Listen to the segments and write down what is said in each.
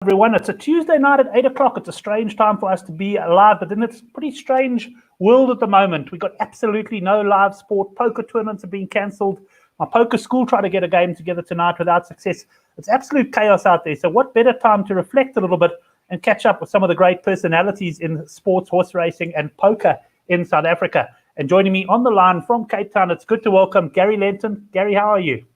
Everyone, it's a Tuesday night at 8 o'clock. It's a strange time for us to be live, but then it's a pretty strange world at the moment. We've got absolutely no live sport. Poker tournaments are being cancelled. My poker school tried to get a game together tonight without success. It's absolute chaos out there. So what better time to reflect a little bit and catch up with some of the great personalities in sports, horse racing and poker in South Africa. And joining me on the line from Cape Town, it's good to welcome Gary Lentin. Gary, how are you?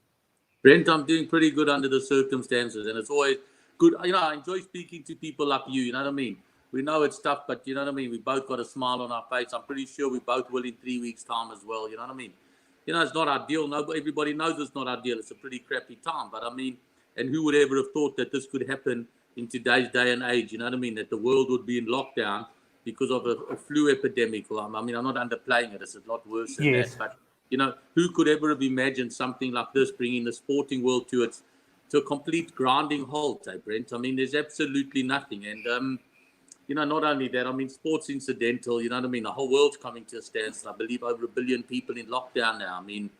Brent, I'm doing pretty good under the circumstances, and it's always good. I enjoy speaking to people like you, you know what I mean? We know it's tough, but you know what I mean? We both got a smile on our face. I'm pretty sure we both will in 3 weeks' time as well, you know what I mean? It's not ideal. Everybody knows it's not ideal. It's a pretty crappy time, but I mean, and who would ever have thought that this could happen in today's day and age, you know what I mean? That the world would be in lockdown because of a flu epidemic. I mean, I'm not underplaying it. It's a lot worse than that, but who could ever have imagined something like this bringing the sporting world to a complete grinding halt, Brent? I mean, there's absolutely nothing. And, not only that, I mean, sports incidental, you know what I mean? The whole world's coming to a standstill. I believe over 1 billion people in lockdown now. I mean,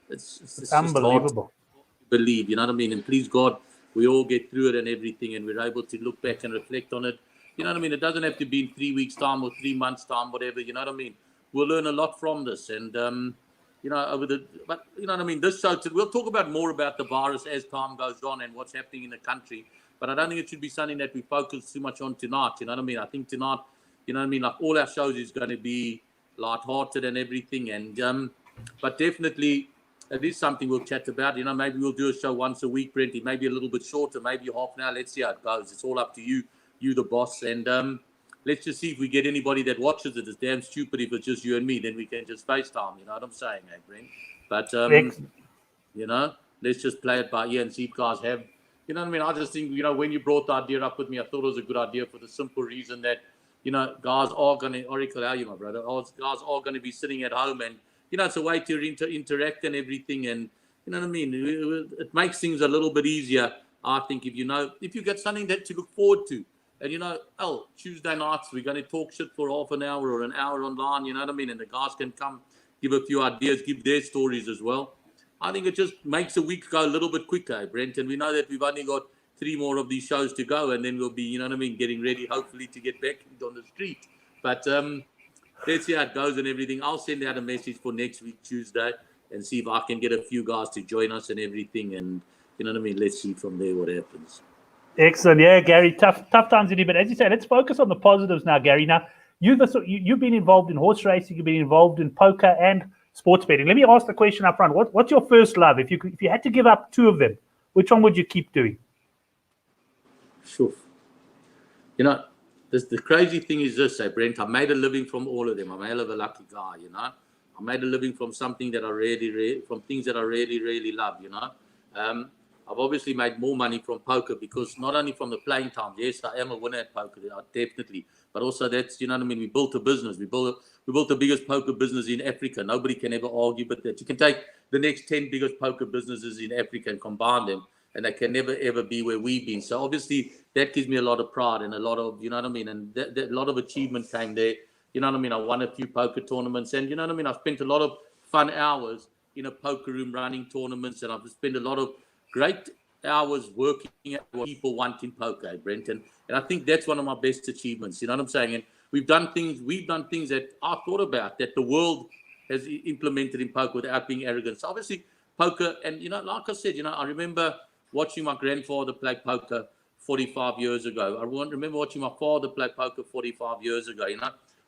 it's unbelievable. Just hard to believe, you know what I mean? And please God, we all get through it and everything, and we're able to look back and reflect on it. You know what I mean? It doesn't have to be in 3 weeks' time or 3 months' time, whatever, you know what I mean? We'll learn a lot from this. And, but you know what I mean? This show, we'll talk about more about the virus as time goes on and what's happening in the country. But I don't think it should be something that we focus too much on tonight. You know what I mean? I think tonight, you know what I mean? Like all our shows is going to be lighthearted and everything. And but definitely, it is something we'll chat about. Maybe we'll do a show once a week, Brent. It may be a little bit shorter, maybe half an hour. Let's see how it goes. It's all up to you, the boss. And let's just see if we get anybody that watches it. It's damn stupid if it's just you and me. Then we can just FaceTime. You know what I'm saying, Brent? But, let's just play it by ear and see if guys have, you know what I mean? I just think, when you brought the idea up with me, I thought it was a good idea for the simple reason that, guys are going to, Oracle, how are you, my brother? Guys are going to be sitting at home and, it's a way to interact and everything. And, you know what I mean? It makes things a little bit easier, I think, if you get something that to look forward to. And, Tuesday nights, we're going to talk shit for half an hour or an hour online, you know what I mean? And the guys can come give a few ideas, give their stories as well. I think it just makes a week go a little bit quicker, Brent. And we know that we've only got 3 more of these shows to go. And then we'll be, you know what I mean, getting ready, hopefully, to get back on the street. But let's see how it goes and everything. I'll send out a message for next week, Tuesday, and see if I can get a few guys to join us and everything. And, you know what I mean, let's see from there what happens. Excellent. Yeah, Gary, tough times indeed. But as you say, let's focus on the positives now, Gary. Now, you've been involved in horse racing, you've been involved in poker and sports betting. Let me ask the question up front. What's your first love? If you had to give up 2 of them, which one would you keep doing? Sure. The crazy thing is this, Brent. I made a living from all of them. I'm a hell of a lucky guy, I made a living from something that I from things that I really, really love, I've obviously made more money from poker because not only from the playing time, yes, I am a winner at poker, definitely, but also that's, you know what I mean, we built a business. We built the biggest poker business in Africa. Nobody can ever argue but that. You can take the next 10 biggest poker businesses in Africa and combine them, and they can never, ever be where we've been. So obviously that gives me a lot of pride and a lot of, you know what I mean, and that a lot of achievement came there. You know what I mean? I won a few poker tournaments, and you know what I mean? I spent a lot of fun hours in a poker room running tournaments, and I've spent a lot of great hours working at what people want in poker, Brent. And I think that's one of my best achievements. You know what I'm saying? And we've done things that I thought about that the world has implemented in poker without being arrogant. So obviously poker, and like I said, I remember watching my grandfather play poker 45 years ago. I remember watching my father play poker 45 years ago.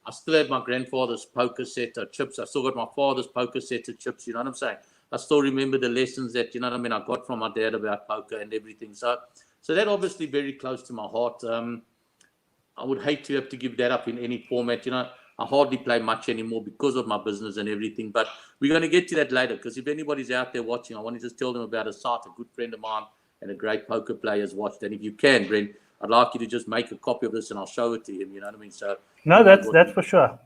I still have my grandfather's poker set of chips. I still got my father's poker set of chips. You know what I'm saying? I still remember the lessons that, you know what I mean, I got from my dad about poker and everything. So that obviously very close to my heart. I would hate to have to give that up in any format. I hardly play much anymore because of my business and everything. But we're going to get to that later, because if anybody's out there watching, I want to just tell them about a site a good friend of mine and a great poker player has watched. And if you can, Brent, I'd like you to just make a copy of this and I'll show it to him. You know what I mean? So no, that's for sure.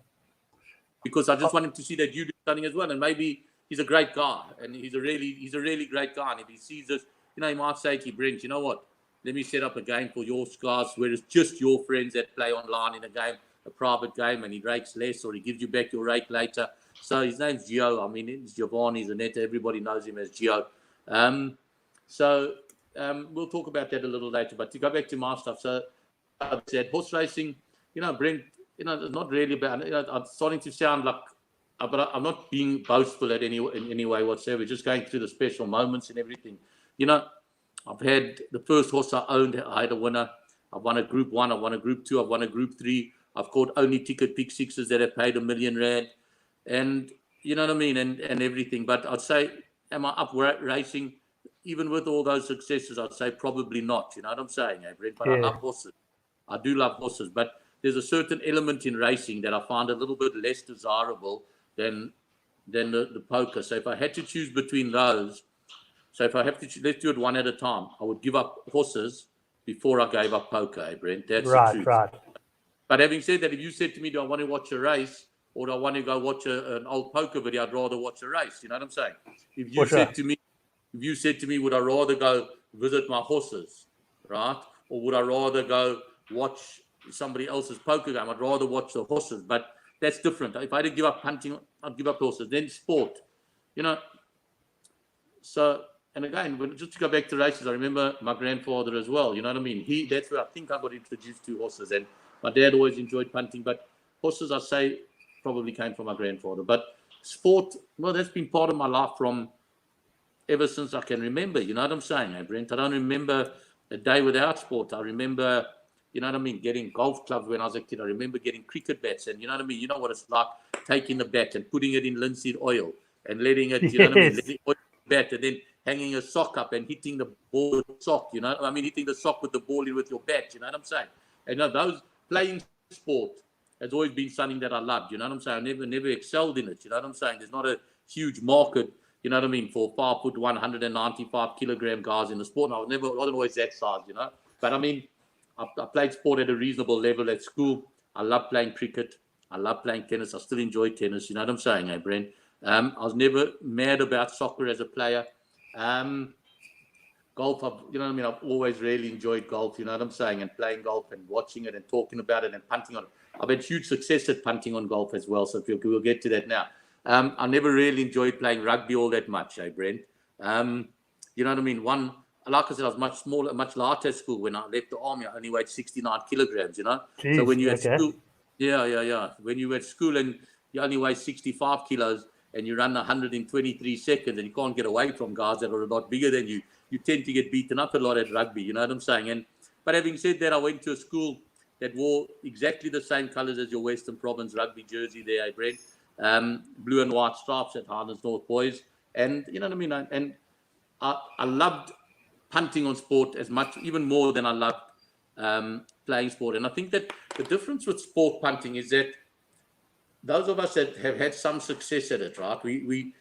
Because I just want him to see that you do something as well, and maybe he's a great guy, and he's a really great guy. And if he sees this, he might say to you, Brent, you know what? Let me set up a game for your guys where it's just your friends that play online in a game, a private game, and he rakes less or he gives you back your rake later. So his name's Gio. I mean, it's Giovanni Zanetta. Everybody knows him as Gio. So we'll talk about that a little later. But to go back to my stuff, so I said horse racing, Brent, not really bad. I'm starting to sound like, but I'm not being boastful in any way whatsoever. Just going through the special moments and everything. I've had the first horse I owned, I had a winner. I've won a Group 1, I've won a Group 2, I've won a Group 3. I've caught only ticket pick sixes that have paid R1 million. And you know what I mean? And everything. But I'd say, am I up racing? Even with all those successes, I'd say probably not. You know what I'm saying, Brent? But I love horses. I do love horses. But there's a certain element in racing that I find a little bit less desirable than the poker. So if I had to choose between those, let's do it one at a time. I would give up horses before I gave up poker, Brent. That's the truth. Right. But having said that, if you said to me, do I want to watch a race or do I want to go watch an old poker video, I'd rather watch a race. You know what I'm saying? If you said to me, would I rather go visit my horses, right? Or would I rather go watch somebody else's poker game? I'd rather watch the horses. But that's different. If I had to give up hunting, I'd give up horses. Then sport, So, and again, just to go back to races, I remember my grandfather as well. You know what I mean? That's where I think I got introduced to horses. And my dad always enjoyed punting. But horses, I say, probably came from my grandfather. But sport, well, that's been part of my life from ever since I can remember. You know what I'm saying, Brent? I don't remember a day without sport. I remember, you know what I mean, getting golf clubs when I was a kid. I remember getting cricket bats. And you know what I mean? You know what it's like, taking the bat and putting it in linseed oil and letting it, you know what I mean, letting oil bat and then hanging a sock up and hitting the ball with the sock, hitting the sock with the ball in with your bat, you know what I'm saying? And those playing sport has always been something that I loved, you know what I'm saying? I never excelled in it, you know what I'm saying? There's not a huge market, you know what I mean, for 5'1", 195 kilogram guys in the sport. And I wasn't always that size, But I mean, I played sport at a reasonable level at school. I love playing cricket. I love playing tennis. I still enjoy tennis, you know what I'm saying, Brent? I was never mad about soccer as a player. Golf, I've always really enjoyed golf, you know what I'm saying, and playing golf and watching it and talking about it and punting on it. I've had huge success at punting on golf as well, so we'll get to that now. I never really enjoyed playing rugby all that much, Brent. You know what I mean? Like I said, I was much smaller, much lighter at school. When I left the army, I only weighed 69 kilograms, Jeez, so when you're at school, when you were at school and you only weigh 65 kilos, and you run 123 seconds and you can't get away from guys that are a lot bigger than you, you tend to get beaten up a lot at rugby, you know what I'm saying? But having said that, I went to a school that wore exactly the same colours as your Western Province rugby jersey there, Brent. Blue and white stripes at Highlands North Boys. And you know what I mean? And I loved punting on sport as much, even more than I loved playing sport. And I think that the difference with sport punting is that those of us that have had some success at it, right? We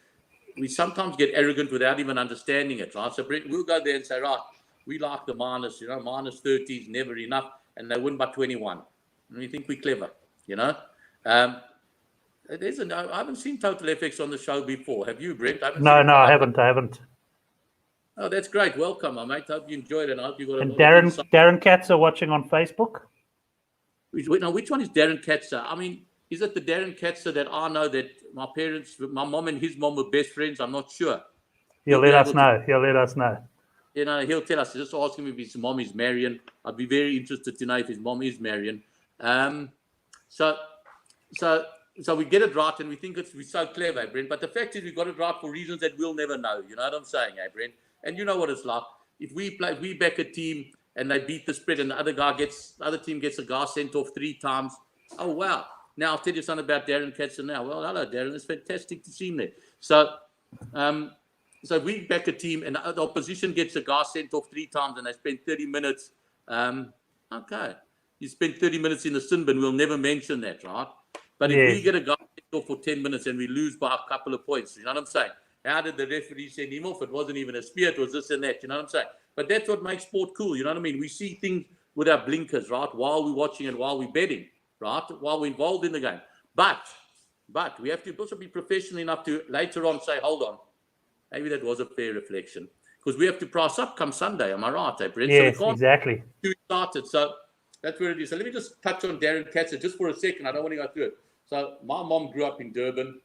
sometimes get arrogant without even understanding it, right? So Brent, we'll go there and say, right, we like the minus, minus 30 is never enough, and they win by 21. And we think we're clever, I haven't seen Total FX on the show before. Have you, Brent? No, I haven't. Oh, that's great. Welcome, mate. Hope you enjoyed it. I hope you got. And Darren Katzer watching on Facebook. Which one is Darren Katzer? I mean, is it the Darren Katzer that I know that my mom and his mom were best friends? I'm not sure. He'll let us know. He'll tell us. Just ask him if his mom is Marion. I'd be very interested to know if his mom is Marion. So we get it right, and we think we're so clever, Brent. But the fact is, we got it right for reasons that we'll never know. You know what I'm saying, Brent? And you know what it's like. If we back a team and they beat the spread, and the other team gets a guy sent off 3 times. Oh wow! Now I'll tell you something about Darren Katzer now. Well, hello, Darren. It's fantastic to see him there. So we back a team, and the opposition gets a guy sent off 3 times, and they spend 30 minutes. Okay, you spend 30 minutes in the sin bin. We'll never mention that, right? But if we get a guy sent off for 10 minutes and we lose by a couple of points, you know what I'm saying? How did the referee send him off? It wasn't even a spear. It was this and that. You know what I'm saying? But that's what makes sport cool. You know what I mean? We see things with our blinkers, right? While we're watching and while we're betting, right? While we're involved in the game. But we have to also be professional enough to later on say, hold on, maybe that was a fair reflection. Because we have to price up come Sunday. Am I right, Brent? Yes, so exactly. Too started. So that's where it is. So let me just touch on Darren Katzer just for a second. I don't want to go through it. So my mom grew up in Durban.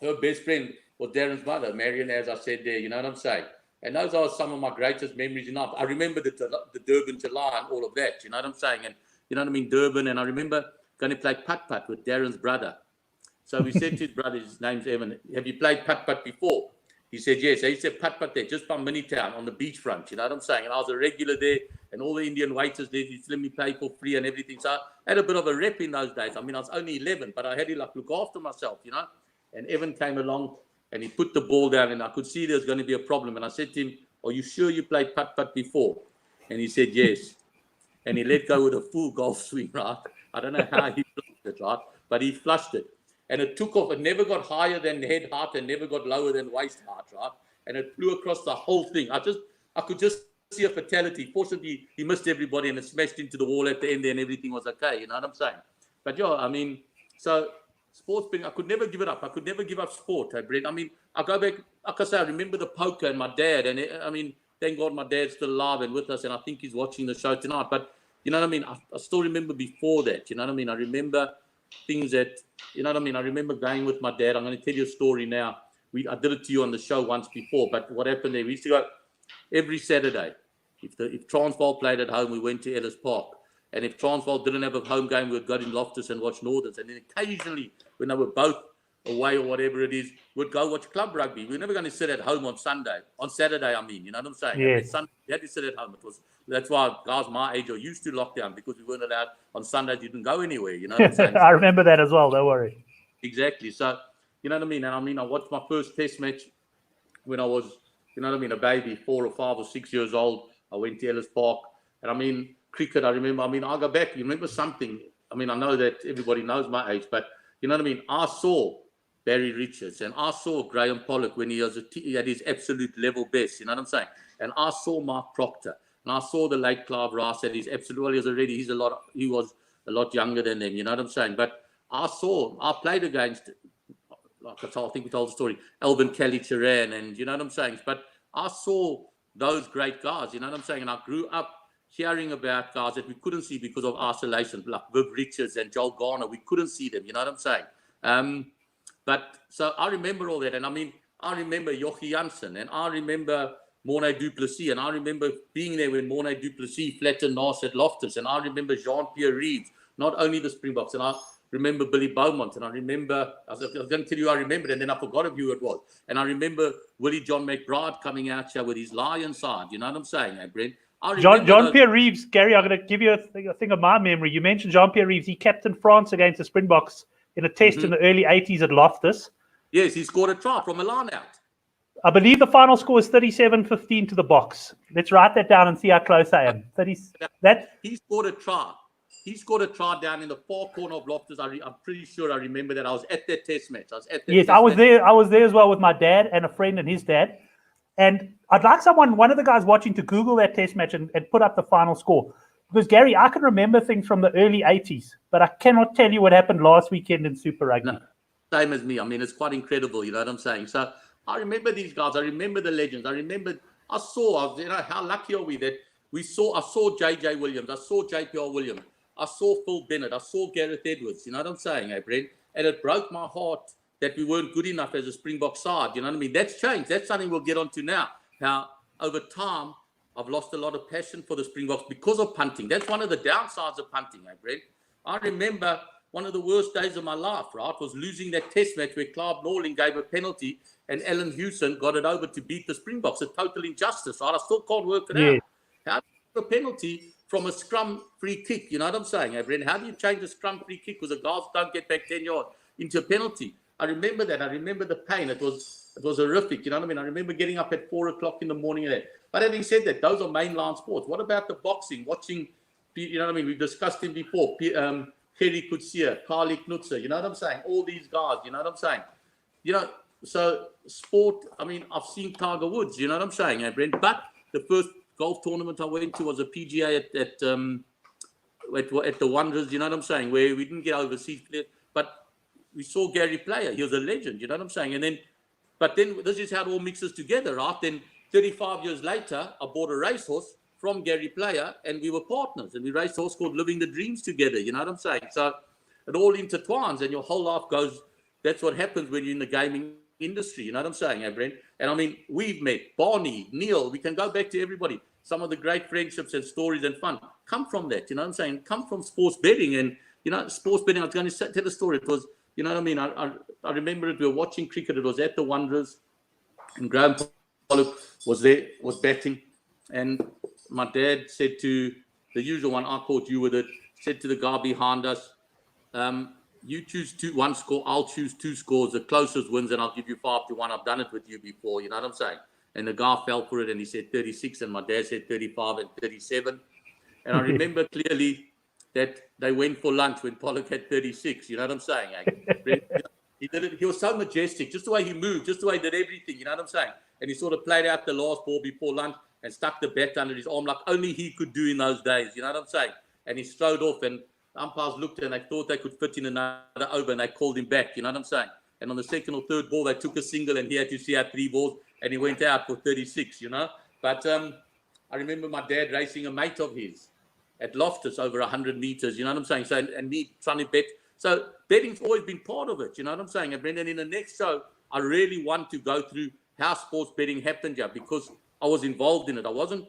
Her best friend was Darren's mother, Marion, as I said there. You know what I'm saying? And those are some of my greatest memories in life. I remember the Durban July and all of that, you know what I'm saying? And you know what I mean, Durban. And I remember going to play putt-putt with Darren's brother. So we said to his brother, his name's Evan, have you played putt-putt before? He said, yes. He said, putt-putt there, just by Minitown on the beachfront, you know what I'm saying? And I was a regular there, and all the Indian waiters there, they let me play for free and everything. So I had a bit of a rep in those days. I mean, I was only 11, but I had to like look after myself, you know? And Evan came along, and he put the ball down, and I could see there was going to be a problem. And I said to him, are you sure you played putt-putt before? And he said, yes. And he let go with a full golf swing, right? I don't know how he flushed it, right? But he flushed it. And it took off. It never got higher than head height and never got lower than waist height, right? And it flew across the whole thing. I could just see a fatality. Fortunately, he missed everybody and it smashed into the wall at the end there and everything was okay. You know what I'm saying? But yeah, I mean, so sports betting, I could never give it up. I could never give up sport, hey, Brent. I mean, I go back, like I say, I remember the poker and my dad. And I mean, thank God my dad's still alive and with us. And I think he's watching the show tonight. But you know what I mean? I still remember before that. You know what I mean? I remember things that, you know what I mean? I remember going with my dad. I'm going to tell you a story now. I did it to you on the show once before, but what happened there, we used to go every Saturday. If Transvaal played at home, we went to Ellis Park. And if Transvaal didn't have a home game, we'd go to Loftus and watch Northerns. And then occasionally, when they were both away or whatever it is, we'd go watch club rugby. We were never going to sit at home on Saturday, I mean, you know what I'm saying? Yes. Sunday, we had to sit at home. That's why guys my age are used to lockdown, because we weren't allowed on Sundays, you didn't go anywhere, you know what I'm saying? I remember that as well, don't worry. Exactly. So, you know what I mean? And I mean, I watched my first test match when I was, you know what I mean, a baby, 4 or 5 or 6 years old. I went to Ellis Park. And I mean, cricket, I remember, I'll go back. You remember something? I mean, I know that everybody knows my age, but you know what I mean? I saw Barry Richards and I saw Graham Pollock when he had his absolute level best, you know what I'm saying? And I saw Mark Proctor and I saw the late Clive Rice at his absolute, well, he was a lot younger than them, you know what I'm saying? But I played against, like I think we told the story, Alvin Kelly Turan, and you know what I'm saying? But I saw those great guys, you know what I'm saying? And I grew up hearing about guys that we couldn't see because of isolation, like Viv Richards and Joel Garner. We couldn't see them, you know what I'm saying? But so I remember all that. And I mean, I remember Jochie Janssen, and I remember Mornay du Plessis, and I remember being there when Mornay du Plessis flattened Nas at Loftus, and I remember Jean-Pierre Reeves, not only the Springboks, and I remember Billy Beaumont, and I remember, I was going to tell you I remembered, and then I forgot of who it was. And I remember Willie John McBride coming out here with his lion side, you know what I'm saying, Brent? Jean-Pierre Reeves, Gary, I'm going to give you a thing of my memory. You mentioned Jean-Pierre Reeves. He captained France against the Springboks in a test in the early 80s at Loftus. Yes, he scored a try from a line out. I believe the final score was 37-15 to the box. Let's write that down and see how close I am. He scored a try. He scored a try down in the far corner of Loftus. I'm pretty sure I remember that. I was at that test match. I was there as well with my dad and a friend and his dad. And I'd like one of the guys watching, to Google that test match and put up the final score. Because, Gary, I can remember things from the early 80s, but I cannot tell you what happened last weekend in Super Rugby. No, same as me. I mean, it's quite incredible, you know what I'm saying? So I remember these guys. I remember the legends. I saw, you know, how lucky are we that I saw J.J. Williams. I saw J.P.R. Williams. I saw Phil Bennett. I saw Gareth Edwards. You know what I'm saying, Brent? And it broke my heart that we weren't good enough as a Springbok side. You know what I mean? That's changed. That's something we'll get onto now. How over time, I've lost a lot of passion for the Springboks because of punting. That's one of the downsides of punting, Brent. I remember one of the worst days of my life, right, was losing that test match where Clive Norling gave a penalty and Alan Hewson got it over to beat the Springboks. A total injustice, right? I still can't work it out. How do you get a penalty from a scrum free kick? You know what I'm saying, Brent? How do you change a scrum free kick because the guys don't get back 10 yards into a penalty? I remember that. I remember the pain. It was horrific. You know what I mean? I remember getting up at 4 o'clock in the morning. But having said that, those are mainline sports. What about the boxing? Watching, you know what I mean? We've discussed him before. Kerry Kutsia, Carly Knutzer. You know what I'm saying? All these guys. You know what I'm saying? You know, so sport. I mean, I've seen Tiger Woods. You know what I'm saying, Brent? But the first golf tournament I went to was a PGA at the Wanderers. You know what I'm saying? Where we didn't get overseas players, but we saw Gary Player. He was a legend. You know what I'm saying? And then, but then this is how it all mixes together, right? Then 35 years later, I bought a racehorse from Gary Player, and we were partners. And we raced a horse called Living the Dreams together. You know what I'm saying? So it all intertwines, and your whole life goes. That's what happens when you're in the gaming industry. You know what I'm saying, Brent? And I mean, we've met Barney, Neil. We can go back to everybody. Some of the great friendships and stories and fun come from that. You know what I'm saying? Come from sports betting. And, you know, sports betting, I was going to tell a story. It was, you know what I mean? I remember it. We were watching cricket. It was at the Wanderers. And Graham was there, was betting. And my dad said to the usual one, I caught you with it, said to the guy behind us, you choose one score, I'll choose 2 scores. The closest wins, and I'll give you 5-1. I've done it with you before. You know what I'm saying? And the guy fell for it, and he said 36, and my dad said 35 and 37. And I remember clearly that they went for lunch when Pollock had 36. You know what I'm saying? He did it. He was so majestic, just the way he moved, just the way he did everything. You know what I'm saying? And he sort of played out the last ball before lunch and stuck the bat under his arm like only he could do in those days. You know what I'm saying? And he strode off, and umpires looked and they thought they could fit in another over, and they called him back. You know what I'm saying? And on the second or third ball, they took a single, and he had to see out 3 balls, and he went out for 36, you know. But I remember my dad racing a mate of his at Loftus over 100 meters, you know what I'm saying? So, and me trying to bet. So betting's always been part of it, you know what I'm saying? And Brendan, in the next show, I really want to go through how sports betting happened here, because I was involved in it. I wasn't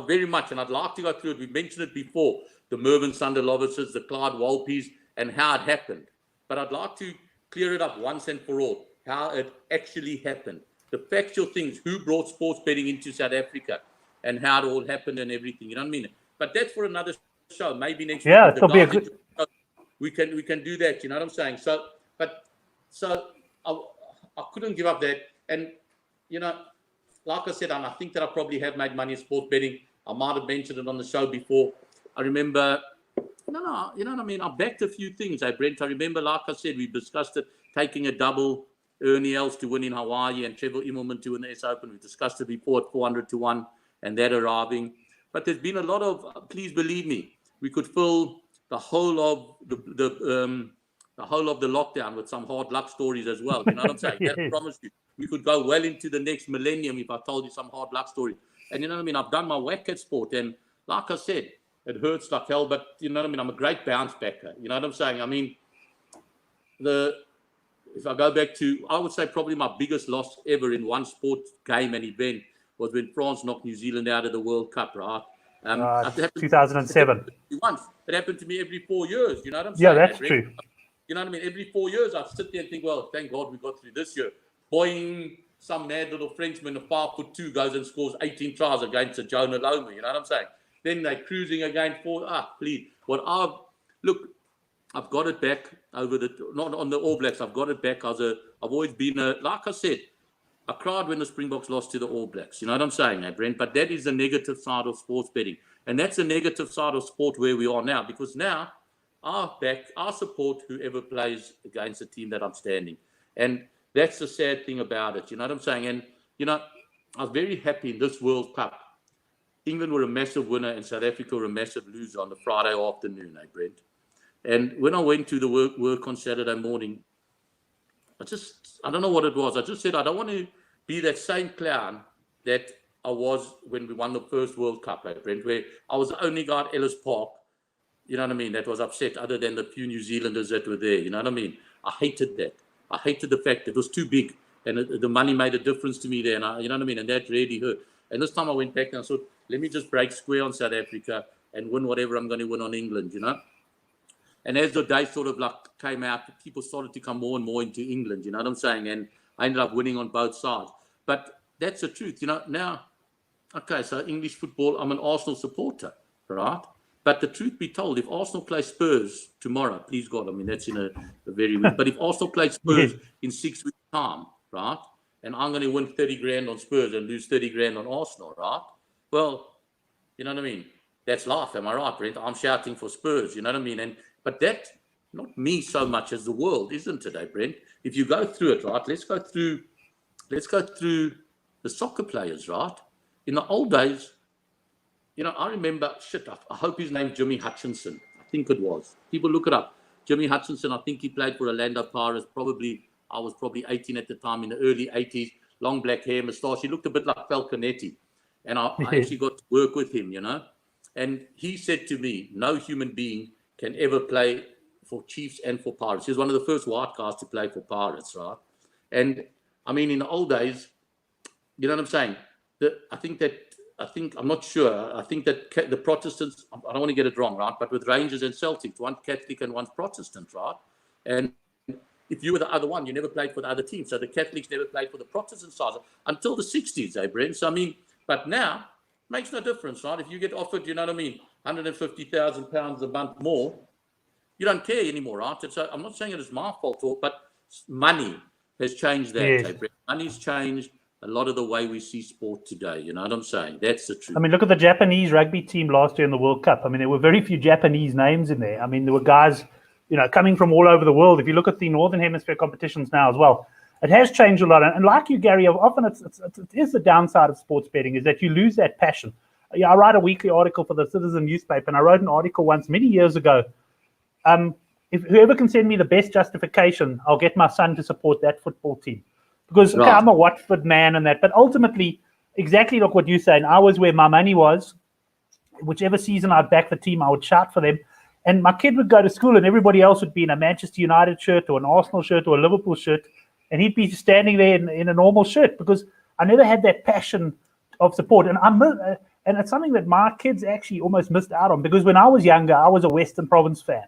very much, and I'd like to go through it. We mentioned it before, the Mervyn Sunderlovises, the Clyde Walpes, and how it happened. But I'd like to clear it up once and for all, how it actually happened. The factual things, who brought sports betting into South Africa, and how it all happened and everything. You know what I mean? But that's for another show. Maybe next week. Yeah, it'll be a good. We can do that. You know what I'm saying? So I couldn't give up that. And you know, like I said, and I think that I probably have made money in sports betting. I might have mentioned it on the show before. I remember. No, you know what I mean? I backed a few things, Brent. I remember, like I said, we discussed it, taking a double, Ernie Els to win in Hawaii and Trevor Immelman to win the S Open. We discussed it before at 400-1 and that arriving. But there's been a lot of, please believe me, we could fill the whole of the whole of the lockdown with some hard luck stories as well. You know what I'm saying? That I promise you. We could go well into the next millennium if I told you some hard luck story. And you know what I mean? I've done my whack at sport, and like I said, it hurts like hell, but you know what I mean? I'm a great bounce backer. You know what I'm saying? I mean, if I go back to, I would say probably my biggest loss ever in one sport game and event was when France knocked New Zealand out of the World Cup, right? 2007. It happened to me every 4 years. You know what I'm saying? Yeah, that's true. You know what I mean? Every 4 years, I'd sit there and think, well, thank God we got through this year. Boing, some mad little Frenchman, a 5'2", goes and scores 18 tries against a Jonah Loma. You know what I'm saying? Then they're cruising again please. I've got it back over not on the All Blacks. I've got it back. I've always been like I said, I cried when the Springboks lost to the All Blacks. You know what I'm saying, Brent? But that is the negative side of sports betting. And that's the negative side of sport where we are now, because now I support whoever plays against the team that I'm standing. And that's the sad thing about it. You know what I'm saying? And, you know, I was very happy in this World Cup. England were a massive winner and South Africa were a massive loser on the Friday afternoon, Brent. And when I went to the work on Saturday morning, I don't know what it was. I just said, I don't want to be that same clown that I was when we won the first World Cup, Brent, where I was the only guy at Ellis Park, you know what I mean, that was upset other than the few New Zealanders that were there, you know what I mean? I hated that. I hated the fact that it was too big and the money made a difference to me there, and you know what I mean? And that really hurt. And this time I went back and I thought, let me just break square on South Africa and win whatever I'm going to win on England, you know? And as the day sort of like came out, people started to come more and more into England, you know what I'm saying? And I ended up winning on both sides. But that's the truth, you know? Now, okay, so English football, I'm an Arsenal supporter, right? But the truth be told, if Arsenal play Spurs tomorrow, please God, I mean, that's in a very week. But if Arsenal play Spurs in 6 weeks' time, right? And I'm going to win 30 grand on Spurs and lose 30 grand on Arsenal, right? Well, you know what I mean? That's life, am I right, Brent? I'm shouting for Spurs, you know what I mean? But that, not me so much as the world, isn't it, Brent? If you go through it, right? Let's go through the soccer players, right? In the old days, you know, I remember, I hope his name's Jimmy Hutchinson. I think it was. People look it up. Jimmy Hutchinson, I think he played for Orlando Pirates. I was probably 18 at the time, in the early 80s. Long black hair, moustache. He looked a bit like Falconetti. And I actually got to work with him, you know. And he said to me, no human being can ever play for Chiefs and for Pirates. He was one of the first white guys to play for Pirates, right? And I mean, in the old days, you know what I'm saying? I'm not sure. I think that the Protestants, I don't want to get it wrong, right? But with Rangers and Celtics, one's Catholic and one's Protestant, right? And if you were the other one, you never played for the other team. So the Catholics never played for the Protestant side until the 60s, Brent? So, I mean, but now, it makes no difference, right? If you get offered, you know what I mean, £150,000 a month more, you don't care anymore, right? So I'm not saying it is my fault, but money has changed that, Yes. Brent. Money's changed a lot of the way we see sport today. You know what I'm saying? That's the truth. I mean, look at the Japanese rugby team last year in the World Cup. I mean, there were very few Japanese names in there. I mean, there were guys, you know, coming from all over the world. If you look at the Northern Hemisphere competitions now as well, it has changed a lot. And like you, Gary, often it is the downside of sports betting is that you lose that passion. Yeah, I write a weekly article for the Citizen newspaper, and I wrote an article once many years ago. If whoever can send me the best justification, I'll get my son to support that football team. Because okay, I'm a Watford man and that, but ultimately, exactly like what you're saying, I was where my money was. Whichever season I'd back the team, I would shout for them. And my kid would go to school and everybody else would be in a Manchester United shirt or an Arsenal shirt or a Liverpool shirt. And he'd be standing there in a normal shirt because I never had that passion of support. And and it's something that my kids actually almost missed out on because when I was younger, I was a Western Province fan.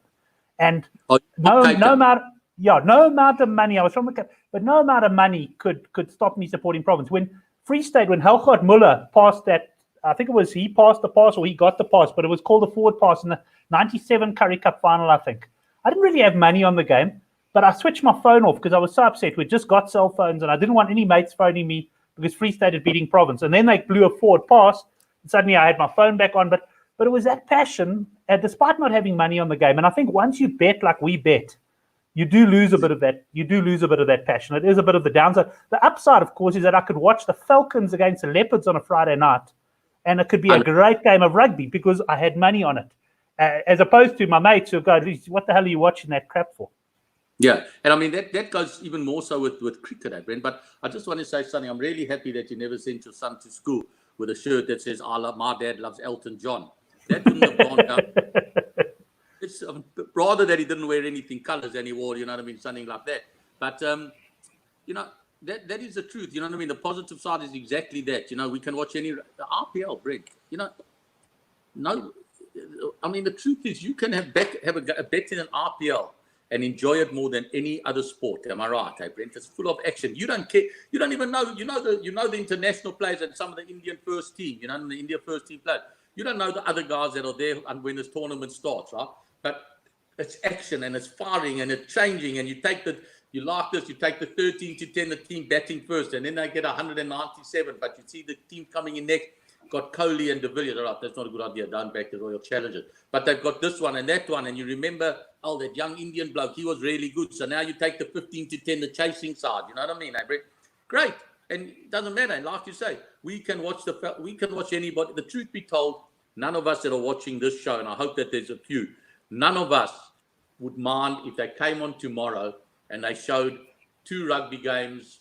And no amount of money, I was from the, but no amount of money could stop me supporting Province. When Free State, when Helgard Muller passed that, I think it was he passed the pass or he got the pass, but it was called the forward pass in the 97 Currie Cup final, I think. I didn't really have money on the game, but I switched my phone off because I was so upset. We just got cell phones and I didn't want any mates phoning me because Free State had beating Province. And then they blew a forward pass and suddenly I had my phone back on. But it was that passion, despite not having money on the game. And I think once you bet like we bet, you do lose a bit of that. You do lose a bit of that passion. It is a bit of the downside. The upside, of course, is that I could watch the Falcons against the Leopards on a Friday night, and it could be a great game of rugby because I had money on it, as opposed to my mates who go, "What the hell are you watching that crap for?" Yeah, and I mean that goes even more so with cricket, Brent. But I just want to say something. I'm really happy that you never sent your son to school with a shirt that says my dad loves Elton John." That wouldn't have gone down. It's rather that he didn't wear anything colors and he wore, you know what I mean, something like that. But, you know, that is the truth. You know what I mean? The positive side is exactly that. You know, we can watch the RPL, Brent. You know, no, I mean, the truth is you can have a bet in an RPL and enjoy it more than any other sport. Am I right, Brent? It's full of action. You don't care. You don't even know. You know the international players and some of the Indian first team. You know, the India first team players. You don't know the other guys that are there when this tournament starts, right? But it's action and it's firing and it's changing. And you take the 13 to 10, the team batting first, and then they get 197. But you see the team coming in next, got Kohli and De Villiers. All right, that's not a good idea. Don't back the Royal Challengers. But they've got this one and that one. And you remember, that young Indian bloke, he was really good. So now you take the 15 to 10, the chasing side. You know what I mean, Brett? Great. And it doesn't matter. And like you say, we can watch anybody. The truth be told, none of us that are watching this show, and I hope that there's a few, none of us would mind if they came on tomorrow and they showed 2 rugby games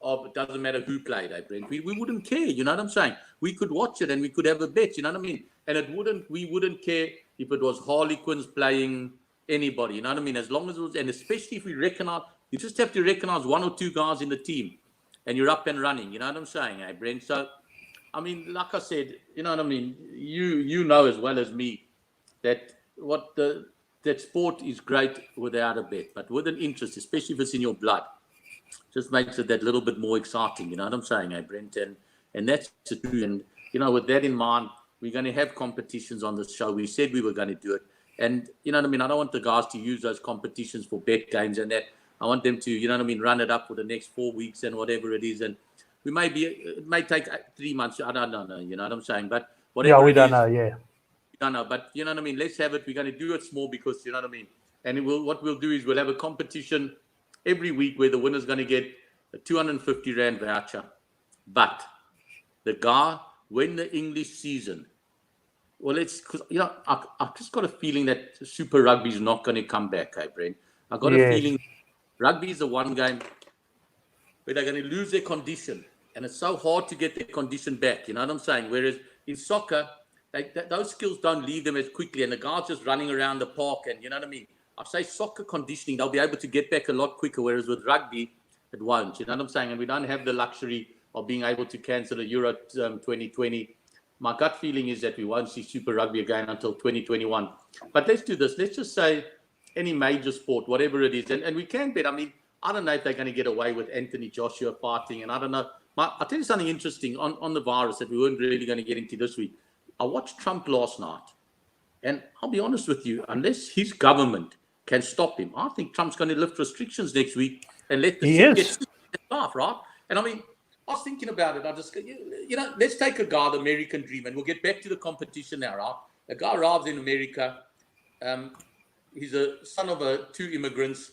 of, it doesn't matter who played, Brent. We wouldn't care, you know what I'm saying? We could watch it and we could have a bet, you know what I mean? And we wouldn't care if it was Harlequins playing anybody, you know what I mean? As long as it was, and especially if we recognize, you just have to recognize 1 or 2 guys in the team and you're up and running, you know what I'm saying, Brent? So, I mean, like I said, you know what I mean? You know as well as me that that sport is great without a bet, but with an interest, especially if it's in your blood, just makes it that little bit more exciting. You know what I'm saying, Brent? And that's the truth. And, you know, with that in mind, we're going to have competitions on this show. We said we were going to do it. And, you know what I mean? I don't want the guys to use those competitions for bet games and that. I want them to, you know what I mean, run it up for the next 4 weeks and whatever it is. And it may take 3 months. I don't know. You know what I'm saying? But whatever. Yeah, we don't know. Yeah. We don't know. But you know what I mean? Let's have it. We're going to do it small because, you know what I mean? And what we'll do is we'll have a competition every week where the winner's going to get a 250 Rand voucher. But the guy, when the English season, well, because, you know, I've just got a feeling that Super Rugby is not going to come back, Brent. I've got a feeling rugby is the one game where they're going to lose their condition. And it's so hard to get their condition back. You know what I'm saying? Whereas in soccer, those skills don't leave them as quickly. And the guys just running around the park and, you know what I mean? I say soccer conditioning, they'll be able to get back a lot quicker. Whereas with rugby, It won't. You know what I'm saying? And we don't have the luxury of being able to cancel a Euro 2020. My gut feeling is that we won't see Super Rugby again until 2021. But let's do this. Let's just say any major sport, whatever it is, and we can bet. I mean, I don't know if they're going to get away with Anthony Joshua fighting, and I don't know. I'll tell you something interesting on the virus that we weren't really going to get into this week. I watched Trump last night, and I'll be honest with you, unless his government can stop him, I think Trump's going to lift restrictions next week and let the sick get sick and laugh, right? And I mean, I was thinking about it. I just, let's take a guy, the American dream, and we'll get back to the competition now, right? A guy arrives in America. He's a son of two immigrants.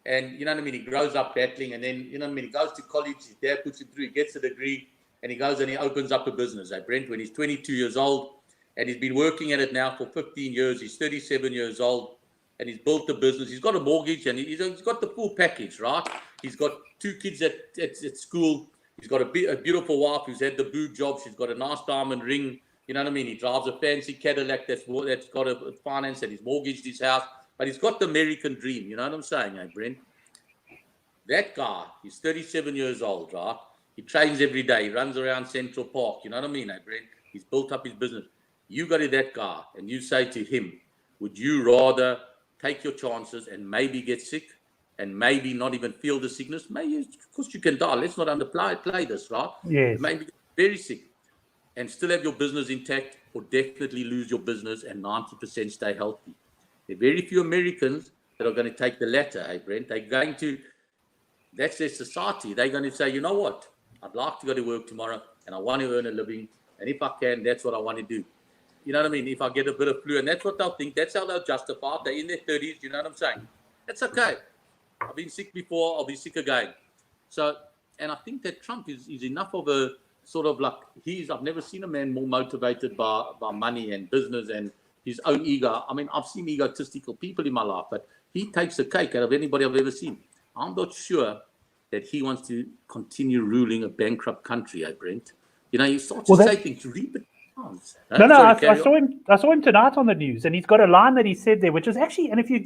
And, you know what I mean, he grows up battling, and then, you know what I mean, he goes to college, his dad puts him through, he gets a degree, and he goes and he opens up a business. Brent, when he's 22 years old, and he's been working at it now for 15 years, he's 37 years old, and he's built a business. He's got a mortgage, and he's got the full package, right? He's got 2 kids at school. He's got a beautiful wife who's had the boob job. She's got a nice diamond ring. You know what I mean? He drives a fancy Cadillac that's got a finance, and he's mortgaged his house. But he's got the American dream. You know what I'm saying, Brent? That guy, he's 37 years old, right? He trains every day. He runs around Central Park. You know what I mean, Brent? He's built up his business. You go to that guy and you say to him, would you rather take your chances and maybe get sick and maybe not even feel the sickness? Maybe, of course, you can die. Let's not underplay this, right? Yes. Maybe get very sick and still have your business intact, or definitely lose your business and 90% stay healthy. There are very few Americans that are going to take the latter, Brent. They're going to, that's their society. They're going to say, you know what? I'd like to go to work tomorrow and I want to earn a living. And if I can, that's what I want to do. You know what I mean? If I get a bit of flu, and that's what they'll think. That's how they'll justify it. They're in their 30s. You know what I'm saying? That's okay. I've been sick before. I'll be sick again. So, and I think that Trump is enough of a sort of like, I've never seen a man more motivated by money and business and his own ego. I mean, I've seen egotistical people in my life, but he takes the cake out of anybody I've ever seen. I'm not sure that he wants to continue ruling a bankrupt country, Brent. You know, he starts to say things, read it. I saw him tonight on the news, and he's got a line that he said there, which is actually, and if you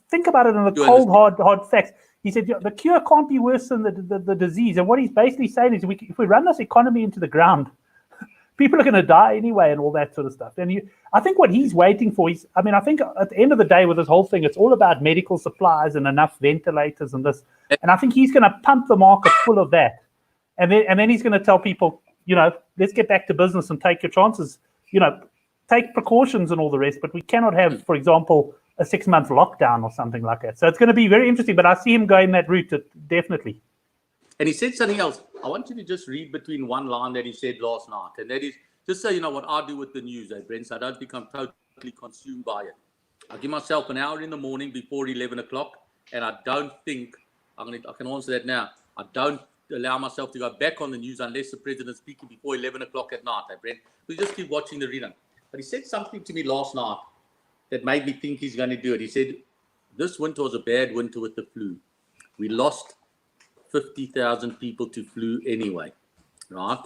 think about it in the hard facts, he said the cure can't be worse than the disease. And what he's basically saying is, if we run this economy into the ground, people are going to die anyway, and all that sort of stuff. And I think what he's waiting for is, I think at the end of the day with this whole thing, it's all about medical supplies and enough ventilators and this. And I think he's going to pump the market full of that, and then he's going to tell people, let's get back to business and take your chances. Take precautions and all the rest, but we cannot have, for example, a 6-month lockdown or something like that. So it's going to be very interesting, but I see him going that route, definitely. And he said something else. I want you to just read between one line that he said last night, and that is, just so you know what I do with the news, Brent, so I don't become totally consumed by it. I give myself an hour in the morning before 11 o'clock, and I don't think, I can answer that now, I don't allow myself to go back on the news unless the president's speaking before 11 o'clock at night, Brent. We just keep watching the rerun. But he said something to me last night that made me think he's going to do it. He said, this winter was a bad winter with the flu. We lost 50,000 people to flu anyway, right?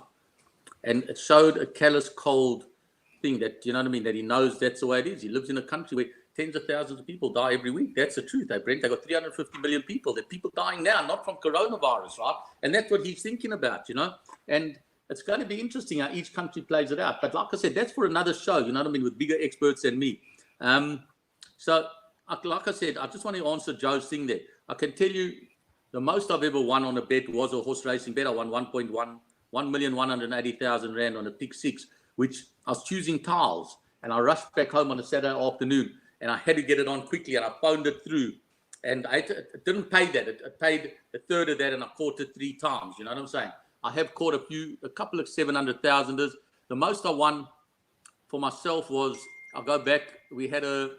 And it showed a callous cold thing that, you know what I mean, that he knows that's the way it is. He lives in a country where tens of thousands of people die every week. That's the truth, Brent. They got 350 million people. There are people dying now, not from coronavirus, right? And that's what he's thinking about, And it's going to be interesting how each country plays it out. But like I said, that's for another show, you know what I mean, with bigger experts than me. So, like I said, I just want to answer Joe's thing there. I can tell you the most I've ever won on a bet was a horse racing bet. I won 1,180,000 Rand on a pick 6, which I was choosing tiles. And I rushed back home on a Saturday afternoon. And I had to get it on quickly, and I phoned it through. And it didn't pay that. It paid a third of that, and I caught it 3 times. You know what I'm saying? I have caught a couple of 700,000ers. The most I won for myself was, I'll go back, we had a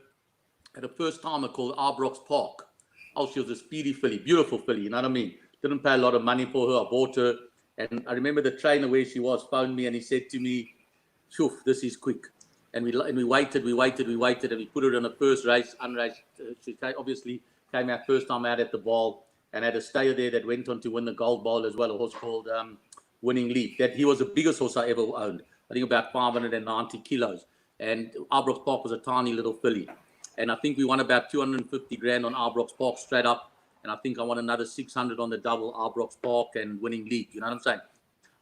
first timer called Arbrox Park. Oh, she was a speedy filly, beautiful filly, you know what I mean? Didn't pay a lot of money for her. I bought her. And I remember the trainer where she was phoned me, and he said to me, "Shoof, this is quick." And we waited, and we put her in a first race, unraced. She obviously came out first time out at the ball, and had a stayer there that went on to win the Gold Bowl as well, a horse called Winning Leaf. That he was the biggest horse I ever owned. I think about 590 kilos. And Arbrox Park was a tiny little filly. And I think we won about 250 grand on Arbrox Park straight up. and I think I won another 600 on the double, Arbrox Park and winning league. You know what I'm saying?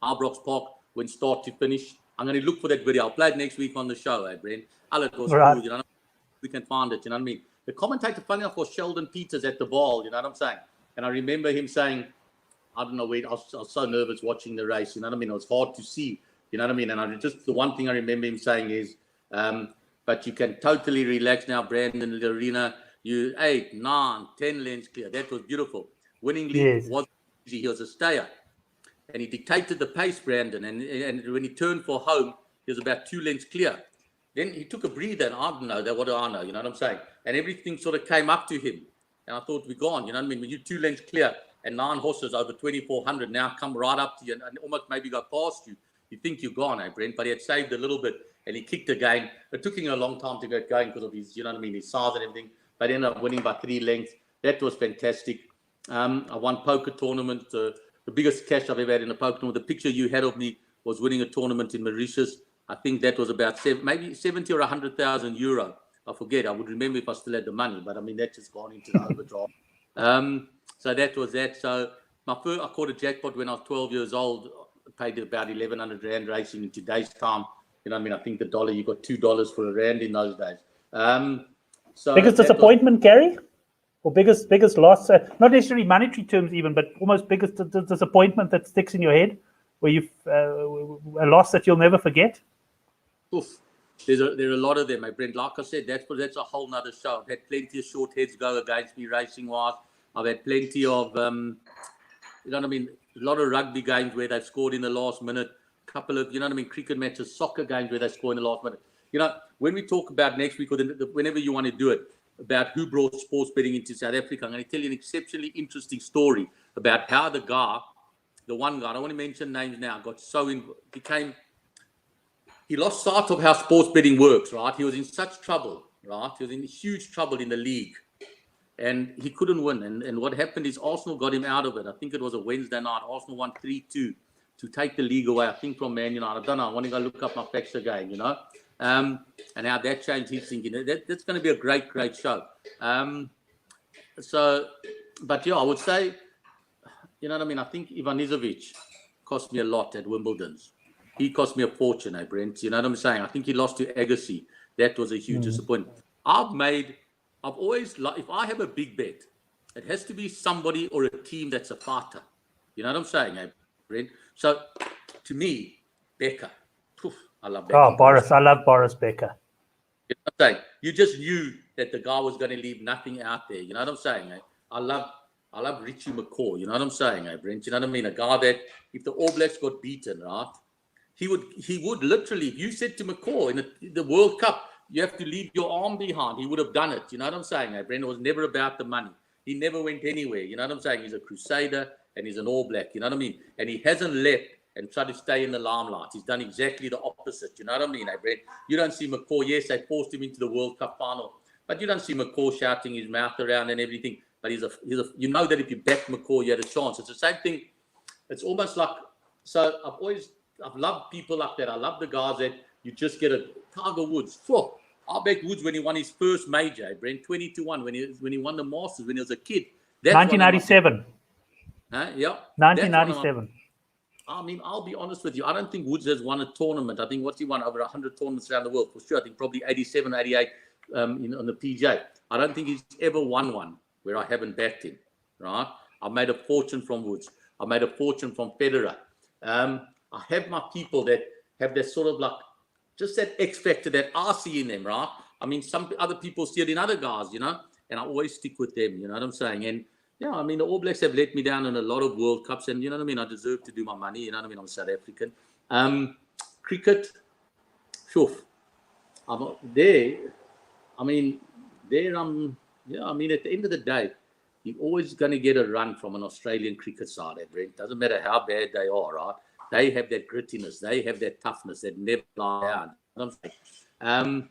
Arbrox Park went start to finish. I'm going to look for that video. I'll play it next week on the show, Brent. It was cool, you know. We can find it, you know what I mean? The commentator, funny enough, was Sheldon Peters at the ball, you know what I'm saying? And I remember him saying, I don't know where, I was so nervous watching the race, you know what I mean? It was hard to see, you know what I mean? And the one thing I remember him saying is, but you can totally relax now, Brandon, in the arena. You 8, 9, 10 lengths clear. That was beautiful. Winning league was easy. He was a stayer. And he dictated the pace, Brandon. And when he turned for home, he was about 2 lengths clear. Then he took a breather, and I don't know, what do I know, you know what I'm saying? And everything sort of came up to him. And I thought, we're gone, you know what I mean? When you're 2 lengths clear and 9 horses over 2,400 now come right up to you and almost maybe go past you, you think you're gone, Brent? But he had saved a little bit, and he kicked again. It took him a long time to get going because of his, you know what I mean, his size and everything. But he ended up winning by 3 lengths. That was fantastic. I won poker tournament, the biggest cash I've ever had in a poker tournament. The picture you had of me was winning a tournament in Mauritius. I think that was about maybe 70 or 100,000 euro. I forget. I would remember if I still had the money, but I mean, that's just gone into the overdraft. So that was that. So I caught a jackpot when I was 12 years old. I paid about 1,100 Rand racing in today's time. You know what I mean? I think the dollar, you got $2 for a Rand in those days. So biggest disappointment, Gary? Or biggest loss? Not necessarily monetary terms even, but almost biggest disappointment that sticks in your head, where you've a loss that you'll never forget? Oof. There are a lot of them, my Brent. Like I said, that's a whole nother show. I've had plenty of short heads go against me racing-wise. I've had plenty of, you know what I mean, a lot of rugby games where they've scored in the last minute. A couple of, you know what I mean, cricket matches, soccer games where they score in the last minute. You know, when we talk about next week or whenever you want to do it, about who brought sports betting into South Africa, I'm going to tell you an exceptionally interesting story about how the one guy, I don't want to mention names now, he lost sight of how sports betting works, right? He was in such trouble, right? He was in huge trouble in the league, and he couldn't win. And what happened is Arsenal got him out of it. I think it was a Wednesday night. Arsenal won 3-2 to take the league away, I think, from Man United. I don't know. I want to go look up my facts again, you know, and how that changed his thinking. That's going to be a great, great show. But yeah, I would say, you know what I mean? I think Ivanisevic cost me a lot at Wimbledon's. He cost me a fortune, Brent. You know what I'm saying? I think he lost to Agassi. That was a huge disappointment. I've always, if I have a big bet, it has to be somebody or a team that's a fighter. You know what I'm saying, Brent? So, to me, Becker. I love Becker. Oh, Boris. I love Boris Becker. You know what I'm saying? You just knew that the guy was going to leave nothing out there. You know what I'm saying? I love Richie McCaw. You know what I'm saying, Brent? You know what I mean? A guy that, if the All Blacks got beaten, right? He would literally, if you said to McCaw in the World Cup, you have to leave your arm behind, he would have done it. You know what I'm saying, Brent? It was never about the money. He never went anywhere. You know what I'm saying? He's a crusader and he's an All Black. You know what I mean? And he hasn't left and tried to stay in the limelight. He's done exactly the opposite. You know what I mean, Brent? You don't see McCaw. Yes, they forced him into the World Cup final, but you don't see McCaw shouting his mouth around and everything. But you know that if you back McCaw, you had a chance. It's the same thing. It's almost like, so I've loved people like that. I love the guys that you just get a Tiger Woods. I backed Woods when he won his first major, Brent, 20-1, when he won the Masters when he was a kid. That's 1997. Yeah. 1997. I mean, I'll be honest with you. I don't think Woods has won a tournament. I think what's he won? Over 100 tournaments around the world, for sure. I think probably 87, 88 on the PJ. I don't think he's ever won one where I haven't backed him, right? I've made a fortune from Woods. I've made a fortune from Federer. I have my people that have that sort of like, just that X factor that I see in them, right? I mean, some other people see it in other guys, you know, and I always stick with them, you know what I'm saying? And, yeah, I mean, the All Blacks have let me down in a lot of World Cups, and, you know what I mean? I deserve to do my money, you know what I mean? I'm South African. Cricket, sure. I'm there. I mean, there yeah, I mean, at the end of the day, you're always going to get a run from an Australian cricket side, Brent. Doesn't matter how bad they are, right? They have that grittiness. They have that toughness that never lie down. You know what I'm saying?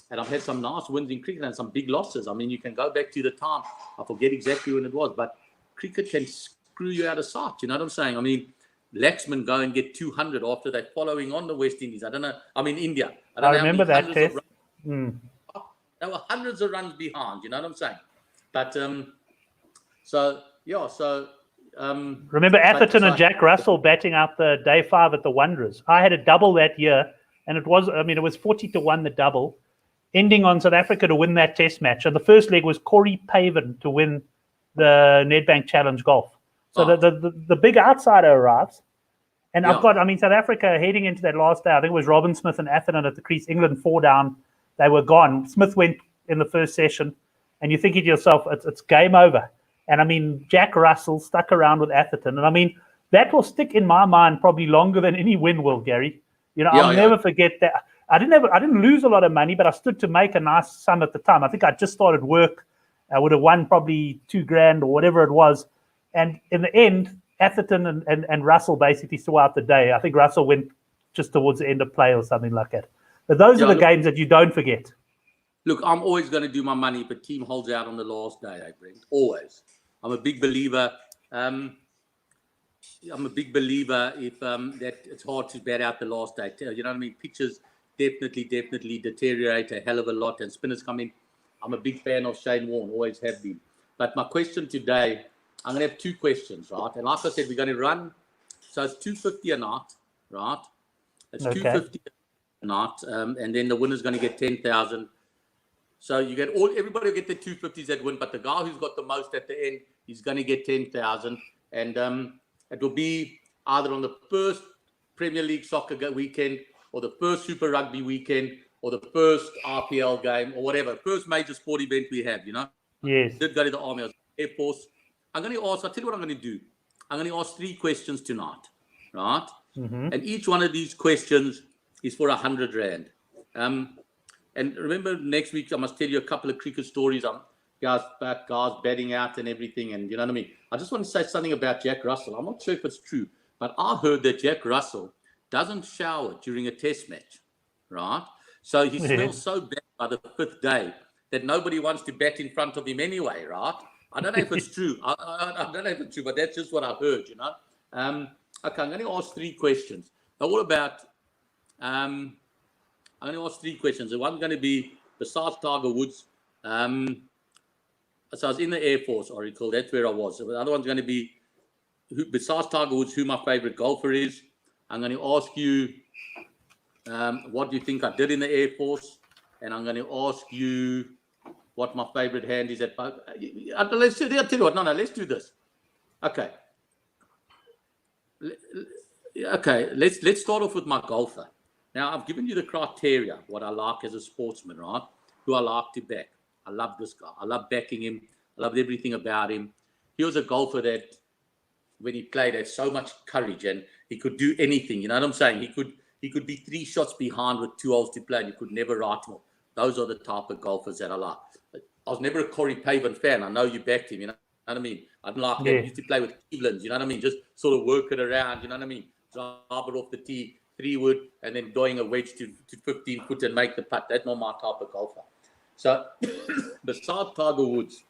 And I've had some nice wins in cricket and some big losses. I mean, you can go back to the time. I forget exactly when it was, but cricket can screw you out of sight. You know what I'm saying? I mean, Laxman go and get 200 after they're following on the West Indies. I don't know. I mean, India. I remember that test. There were hundreds of runs behind. You know what I'm saying? But So yeah, so remember Atherton and Jack Russell batting out the day 5 at the Wanderers. I had a double that year, and it was 40-1 the double, ending on South Africa to win that Test match. And the first leg was Corey Paven to win the Nedbank Challenge Golf. So the big outsider arrives. And I've got, South Africa heading into that last day, I think it was Robin Smith and Atherton at the crease, England 4 down. They were gone. Smith went in the first session, and you're thinking to yourself, it's game over. And Jack Russell stuck around with Atherton. And that will stick in my mind probably longer than any win will, Gary. I'll never forget that. I didn't lose a lot of money, but I stood to make a nice sum at the time. I think I just started work. I would have won probably $2,000 or whatever it was. And in the end, Atherton and Russell basically saw out the day. I think Russell went just towards the end of play or something like that. But those are the games that you don't forget. Look, I'm always going to do my money if a team holds out on the last day, Brent. Always. I'm a big believer. If that it's hard to bat out the last day. You know what I mean? Pitches definitely deteriorate a hell of a lot, and spinners come in. I'm a big fan of Shane Warne, always have been. But my question today, I'm going to have 2 questions, right? And like I said, we're going to run. So it's 250 a night, right? It's 250 a night, and then the winner's going to get 10,000. So you get everybody will get the 250s that win, but the guy who's got the most at the end, he's going to get 10,000, and it will be either on the first Premier League soccer weekend, or the first Super Rugby weekend, or the first RPL game, or whatever, first major sport event we have. Yes. I did go to the Army, I was Air Force. I'm going to ask. I'll tell you what I'm going to do. I'm going to ask 3 questions tonight, right? Mm-hmm. And each one of these questions is for 100 Rand. And remember, next week I must tell you a couple of cricket stories. Guys batting out and everything, and you know what I mean. I just want to say something about Jack Russell. I'm not sure if it's true, but I heard that Jack Russell doesn't shower during a Test match, right? So he smells so bad by the 5th day that nobody wants to bat in front of him anyway, right? I don't know if it's true. I don't know if it's true, but that's just what I heard, Okay, I'm going to ask 3 questions. Now, what about? I'm going to ask 3 questions. The one's going to be, besides Tiger Woods, so I was in the Air Force, I recall. That's where I was. So the other one's going to be, besides Tiger Woods, who my favorite golfer is. I'm going to ask you, what do you think I did in the Air Force? And I'm going to ask you what my favorite hand is at. Let's do. I'll tell you what. No, let's do this. Okay. Let's start off with my golfer. Now, I've given you the criteria, what I like as a sportsman, right? Who I like to back. I love this guy. I love backing him. I loved everything about him. He was a golfer that, when he played, had so much courage, and he could do anything. You know what I'm saying? He could be 3 shots behind with 2 holes to play, and you could never write him off. Those are the type of golfers that I like. I was never a Corey Paven fan. I know you backed him, you know what I mean? I didn't like him. He used to play with Cleveland, you know what I mean? Just sort of work it around, you know what I mean? Drive it off the tee, 3-wood, and then doing a wedge to 15 foot and make the putt. That's not my type of golfer. So, besides Tiger Woods,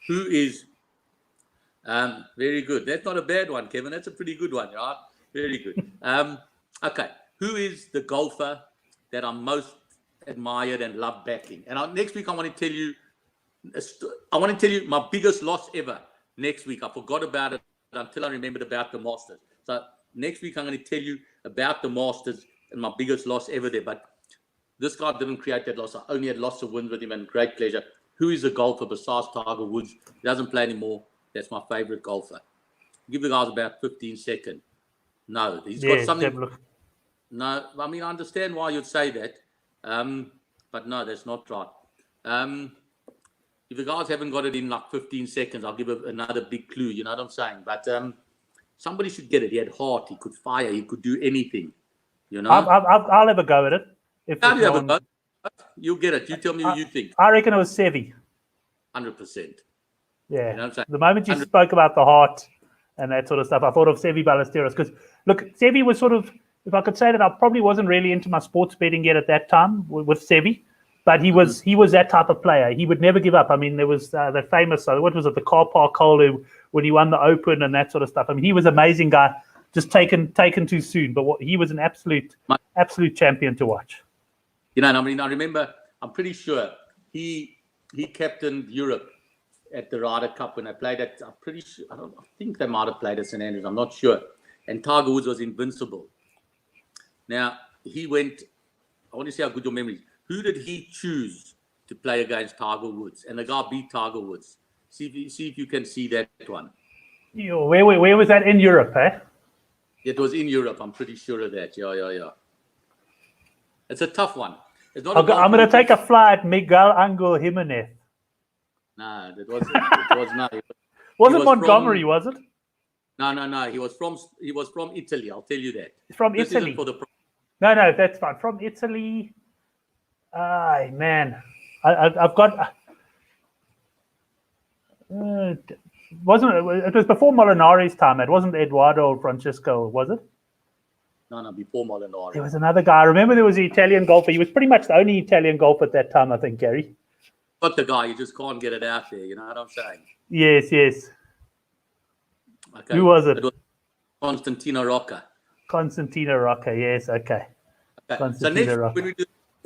who is very good. That's not a bad one, Kevin. That's a pretty good one, right? Very good. Okay. Who is the golfer that I'm most admired and love backing? And next week, I want to tell you my biggest loss ever. Next week, I forgot about it until I remembered about the Masters. So next week, I'm going to tell you about the Masters and my biggest loss ever there. But this guy didn't create that loss. I only had lots of wins with him, and great pleasure. Who is a golfer besides Tiger Woods? He doesn't play anymore. That's my favorite golfer. Give the guys about 15 seconds. No, he's got something. No, I mean, I understand why you'd say that. But no, that's not right. If the guys haven't got it in like 15 seconds, I'll give another big clue. You know what I'm saying? But somebody should get it. He had heart. He could fire. He could do anything. You know? I'll have a go at it. How do you have a go? You'll get it. You tell me who you think. I reckon it was Sevi. 100%. Yeah. You know the moment you spoke about the heart and that sort of stuff, I thought of Sevi Ballesteros. Because, look, Sevi was sort of, if I could say that, I probably wasn't really into my sports betting yet at that time with Sevi. But he was that type of player. He would never give up. I mean, there was that famous, what was it, the car park hole when he won the Open and that sort of stuff. I mean, he was an amazing guy, just taken too soon. But he was an absolute champion to watch. You know, I mean, I remember, I'm pretty sure he captained Europe at the Ryder Cup when I played at, I'm pretty sure, I think they might have played at St. Andrews, I'm not sure. And Tiger Woods was invincible. Now, he went, I want to see how good your memory is. Who did he choose to play against Tiger Woods? And the guy beat Tiger Woods. See if you can see that one. Where was that in Europe, eh? It was in Europe, I'm pretty sure of that. Yeah. It's a tough one. It's not I'm going to take a fly at Miguel Angel Jimenez. No, it was not. Wasn't Montgomery, was it? No. He was from Italy. I'll tell you that. From this Italy. Isn't for the No, that's fine. From Italy. Man, I've got. It was before Molinari's time. It wasn't Eduardo or Francisco, was it? No, before Molinari. There was another guy. I remember there was an Italian golfer. He was pretty much the only Italian golfer at that time, I think, Gary. But the guy, you just can't get it out there. You know what I'm saying? Yes. Okay. Who was it? It was Constantino Rocca. Constantino Rocca, yes, okay. So next week, when we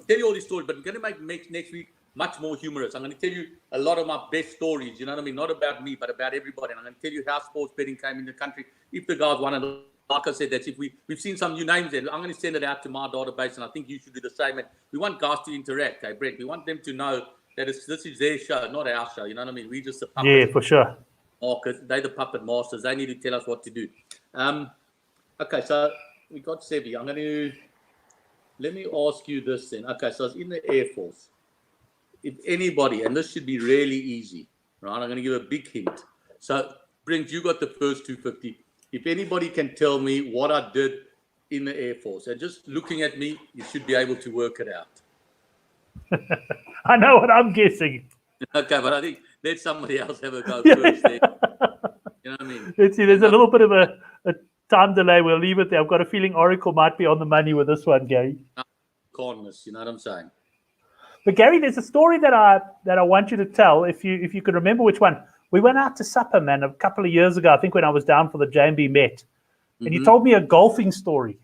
tell you all these stories, but I'm going to make next week much more humorous. I'm going to tell you a lot of my best stories, you know what I mean? Not about me, but about everybody. And I'm going to tell you how sports betting came in the country. If the guys want to, like I said, that's if we've seen some new names there. I'm going to send it out to my database, and I think you should do the same. And we want guys to interact, hey, Brent. We want them to know that this is their show, not our show. You know what I mean? We just the puppet. Yeah, for sure. They're the puppet masters. They need to tell us what to do. Okay, so we got Sevi. Let me ask you this then. Okay, so I was in the Air Force. If anybody, and this should be really easy, right? I'm going to give a big hint. So, Brent, you got the first 250. If anybody can tell me what I did in the Air Force, and just looking at me, you should be able to work it out. I know what I'm guessing. Okay, but I think let somebody else have a go first there. You know what I mean? Let's see, there's a little bit of a time delay. We'll leave it there. I've got a feeling Oracle might be on the money with this one, Gary. Can't miss, you know what I'm saying? But Gary, there's a story that I want you to tell. If you could remember which one. We went out to supper, man, a couple of years ago. I think when I was down for the JMB Met, and you told me a golfing story.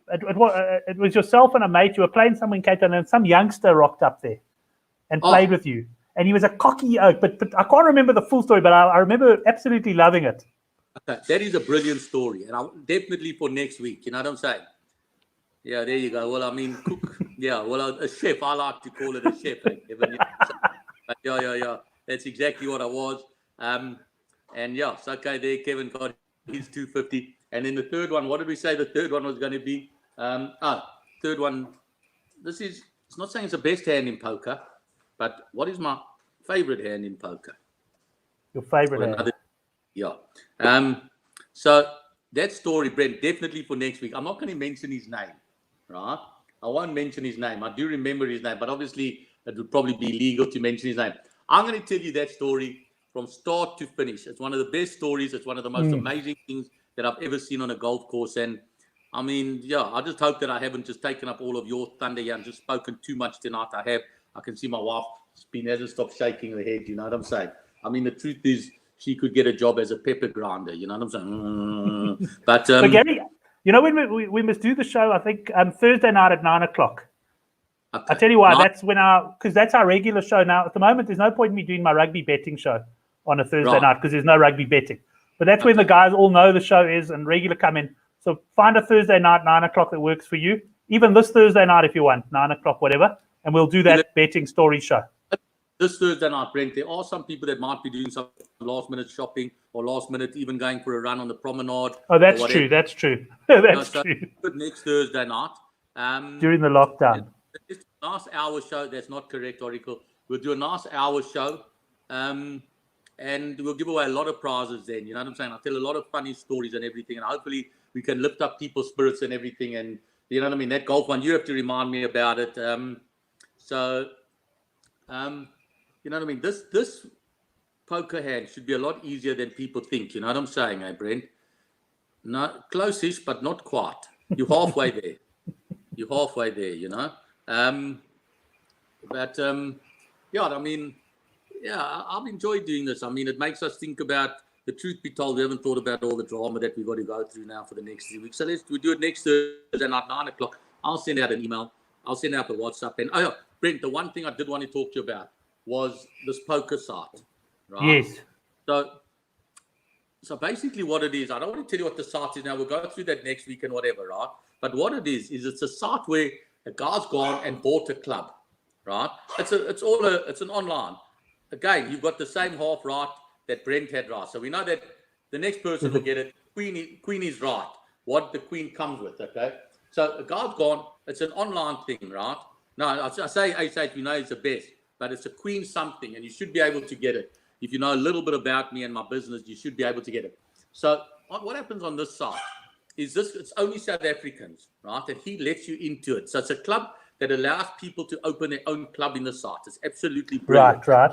It was yourself and a mate. You were playing somewhere in Cape Town, and some youngster rocked up there and played with you. And he was a cocky oak, but I can't remember the full story. But I remember absolutely loving it. Okay, that is a brilliant story, and definitely for next week. You know what I'm saying? Yeah, there you go. Well, I mean, cook. Yeah, well, a chef. I like to call it a chef. But yeah. That's exactly what I was. And yeah, so okay, there Kevin got his 250. And then the third one, what did we say the third one was going to be? Third one, it's not saying it's the best hand in poker, but what is my favorite hand in poker? Your favorite hand? Yeah. So that story, Brent, definitely for next week. I'm not going to mention his name, right? I won't mention his name. I do remember his name, but obviously it would probably be illegal to mention his name. I'm going to tell you that story from start to finish. It's one of the best stories. It's one of the most amazing things that I've ever seen on a golf course. And I mean, yeah, I just hope that I haven't just taken up all of your thunder here and just spoken too much tonight. I can see my wife hasn't stopped shaking her head. You know what I'm saying? I mean, the truth is she could get a job as a pepper grinder. You know what I'm saying? But Gary, you know when we must do the show, I think Thursday night at 9 o'clock. Okay. I'll tell you why. That's when because that's our regular show now. At the moment, there's no point in me doing my rugby betting show on a Thursday night because there's no rugby betting. But that's when the guys all know the show is and regular come in. So find a Thursday night, 9 o'clock that works for you. Even this Thursday night if you want, 9 o'clock, whatever. And we'll do that betting story show. This Thursday night, Brent, there are some people that might be doing some last-minute shopping or last-minute even going for a run on the promenade. Oh, that's true. That's true. That's true. Next Thursday night. During the lockdown. It's a nice hour show. That's not correct, Oracle. We'll do a nice hour show. And we'll give away a lot of prizes then. You know what I'm saying? I'll tell a lot of funny stories and everything. And hopefully we can lift up people's spirits and everything. And you know what I mean? That golf one, you have to remind me about it. You know what I mean? This poker hand should be a lot easier than people think. You know what I'm saying, Brent? Not close-ish, but not quite. You're halfway there. You're halfway there, you know? Yeah, I mean, yeah, I've enjoyed doing this. I mean, it makes us think about, the truth be told, we haven't thought about all the drama that we've got to go through now for the next 3 weeks. So we do it next Thursday night, 9 o'clock. I'll send out an email. I'll send out a WhatsApp. And, Brent, the one thing I did want to talk to you about was this poker site. right? Yes. So basically what it is, I don't want to tell you what the site is now. We'll go through that next week and whatever, right? But what it is it's a site where a guy's gone and bought a club, right? It's an online. Again, you've got the same half right that Brent had right. So we know that the next person will get it. Queen is right. What the queen comes with, okay? So a guy's gone. It's an online thing, right? No, I say ace-8, we know it's the best, but it's a queen something, and you should be able to get it. If you know a little bit about me and my business, you should be able to get it. So what happens on this site is it's only South Africans, right? And he lets you into it. So it's a club that allows people to open their own club in the site. It's absolutely brilliant. Right.